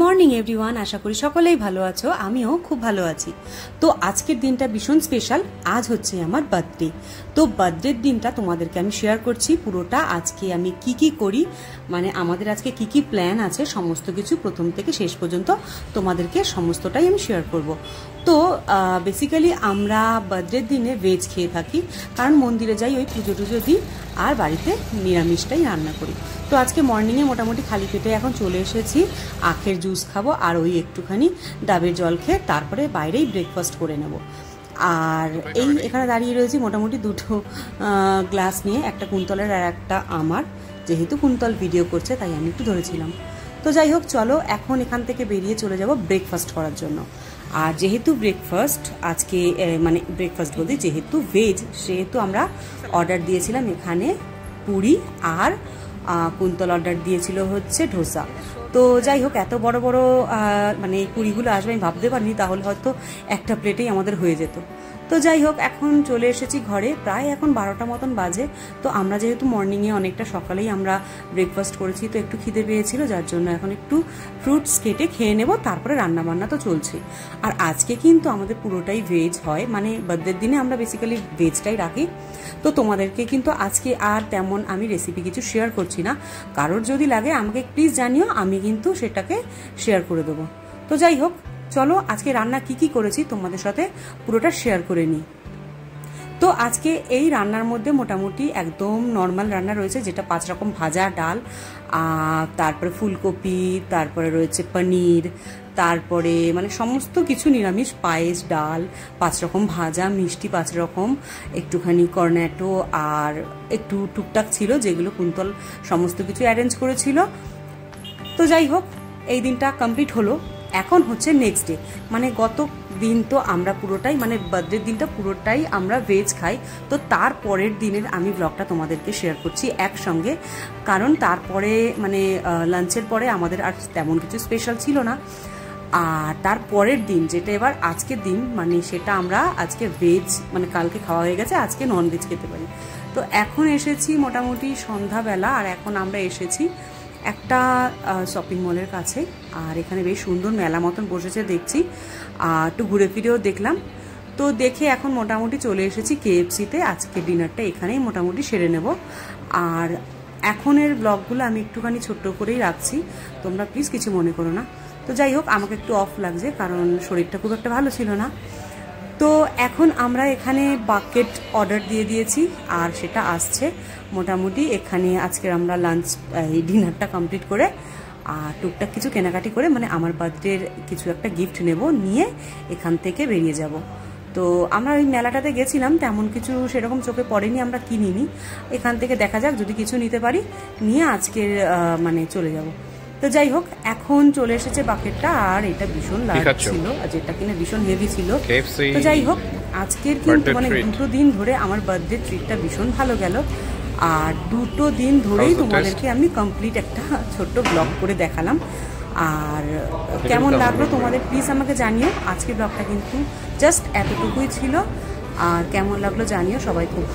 Morning everyone, আশা করি সকলেই ভালো আছো। আমিও খুব ভালো আছি। তো আজকের দিনটা ভীষণ স্পেশাল। আজ হচ্ছে আমার বার্থডে। তো বার্থডের দিনটা তোমাদেরকে আমি শেয়ার করছি পুরোটা। আজকে আমি কি করি, মানে আমাদের আজকে কি প্ল্যান আছে, সমস্ত কিছু প্রথম থেকে শেষ পর্যন্ত তোমাদেরকে সমস্তটাই আমি শেয়ার করব। তো বেসিক্যালি আমরা বার্থডের দিনে ভেজ খেয়ে থাকি, কারণ মন্দিরে যাই, ওই পুজো টুজো দিই, আর বাড়িতে নিরামিষটাই রান্না করি। তো আজকে মর্নিংয়ে মোটামুটি খালি পেটে এখন চলে এসেছি। আখের জুস খাবো আর ওই একটুখানি ডাবের জল খেয়ে তারপরে বাইরেই ব্রেকফাস্ট করে নেব। আর এই এখানে দাঁড়িয়ে রয়েছি মোটামুটি দুটো গ্লাস নিয়ে, একটা কুন্তলের আর একটা আমার। যেহেতু কুন্তল ভিডিও করছে তাই আমি একটু ধরেছিলাম। তো যাই হোক, চলো এখন এখান থেকে বেরিয়ে চলে যাব ব্রেকফাস্ট করার জন্য। আর যেহেতু ব্রেকফাস্ট আজকে, মানে ব্রেকফাস্ট বলতে যেহেতু ভেজ, সেহেতু আমরা অর্ডার দিয়েছিলাম এখানে পুরি, আর কুন্তল অর্ডার দিয়েছিল হচ্ছে ধোসা। তো যাই হোক, এত বড় বড় মানে এই পুরিগুলো আসবে আমি ভাবতে পারিনি, তাহলে হয়তো একটা প্লেটেই আমাদের হয়ে যেত। তো যাই হোক, এখন চলে এসেছি ঘরে, প্রায় এখন 12টা মতন বাজে। তো আমরা যেহেতু মর্নিংয়ে অনেকটা সকালেই আমরা ব্রেকফাস্ট করেছি, তো একটু খিদে পেয়েছিল, যার জন্য এখন একটু ফ্রুটস কেটে খেয়ে নেব, তারপরে রান্নাবান্না তো চলছে। আর আজকে কিন্তু আমাদের পুরোটাই ভেজ হয়, মানে বার্থডের দিনে আমরা বেসিক্যালি ভেজটাই রাখি। তো তোমাদেরকে কিন্তু আজকে আর তেমন আমি রেসিপি কিছু শেয়ার করছি না। কারোর যদি লাগে আমাকে প্লিজ জানিও, আমি কিন্তু সেটাকে শেয়ার করে দেবো। তো যাই হোক, চলো আজকে রান্না কি করেছি তোমাদের সাথে পুরোটা শেয়ার করে নিই। তো আজকে এই রান্নার মধ্যে মোটামুটি একদম নর্মাল রান্না রয়েছে, যেটা 5 রকম ভাজা, ডাল, তারপরে ফুলকপি, তারপরে রয়েছে পনির, তারপরে মানে সমস্ত কিছু নিরামিষ, পায়েস, ডাল, 5 রকম ভাজা, মিষ্টি 5 রকম, একটুখানি কর্নেটো, আর একটু টুকটাক ছিল যেগুলো কুন্তল সমস্ত কিছু অ্যারেঞ্জ করেছিল। তো যাই হোক, এই দিনটা কমপ্লিট হলো। এখন হচ্ছে নেক্সট ডে, মানে গত দিন তো আমরা পুরোটাই, মানে বার্থডের দিনটা পুরোটাই আমরা ভেজ খাই। তো তার পরের দিনের আমি ব্লগটা তোমাদেরকে শেয়ার করছি একসঙ্গে, কারণ তারপরে মানে লাঞ্চের পরে আমাদের আর তেমন কিছু স্পেশাল ছিল না। আর তার পরের দিন, যেটা এবার আজকের দিন, মানে সেটা আমরা আজকে ভেজ, মানে কালকে খাওয়া হয়ে গেছে, আজকে নন ভেজ খেতে পারি। তো এখন এসেছি মোটামুটি সন্ধ্যাবেলা, আর এখন আমরা এসেছি একটা শপিং মলের কাছে। আর এখানে বেশ সুন্দর মেলা মতন বসেছে দেখছি, একটু ঘুরে ফিরেও দেখলাম। তো দেখে এখন মোটামুটি চলে এসেছি KFC-তে। আজকে ডিনারটা এখানেই মোটামুটি সেরে নেব। আর এখনের ব্লগগুলো আমি একটুখানি ছোট্ট করেই রাখছি, তোমরা প্লিজ কিছু মনে করো না। তো যাই হোক, আমাকে একটু অফ লাগছে কারণ শরীরটা খুব একটা ভালো ছিল না। তো এখন আমরা এখানে বাকেট অর্ডার দিয়ে দিয়েছি, আর সেটা আসছে মোটামুটি। এখানে আজকে আমরা লাঞ্চ, এই ডিনারটা কমপ্লিট করে আর টুকটাক কিছু কেনাকাটি করে, মানে আমার বার্থডের কিছু একটা গিফট নেব, নিয়ে এখান থেকে বেরিয়ে যাব। তো আমরা ওই মেলাটাতে গেছিলাম, তেমন কিছু সেরকম চোখে পড়েনি, আমরা কিনিনি। এখান থেকে দেখা যাক, যদি কিছু নিতে পারি নিয়ে আজকের মানে চলে যাব। তো যাই হোক, এখন চলে এসেছে বাকেটটা, আর এটা ভীষণ লার্জ ছিল, আর যেটা কিনা ভীষণ হেভি ছিল। তো যাই হোক, আজকের কিন্তু মানে 2 দিন ধরে আমার বার্থডে ট্রিটটা ভীষণ ভালো গেল। আর 2 দিন ধরেই তোমাদেরকে আমি কমপ্লিট একটা ছোট্ট ব্লগ করে দেখালাম। আর কেমন লাগলো তোমাদের প্লিজ আমাকে জানিও। আজকের ব্লগটা কিন্তু জাস্ট এতটুকুই ছিল, আর কেমন লাগলো জানিও। সবাই খুব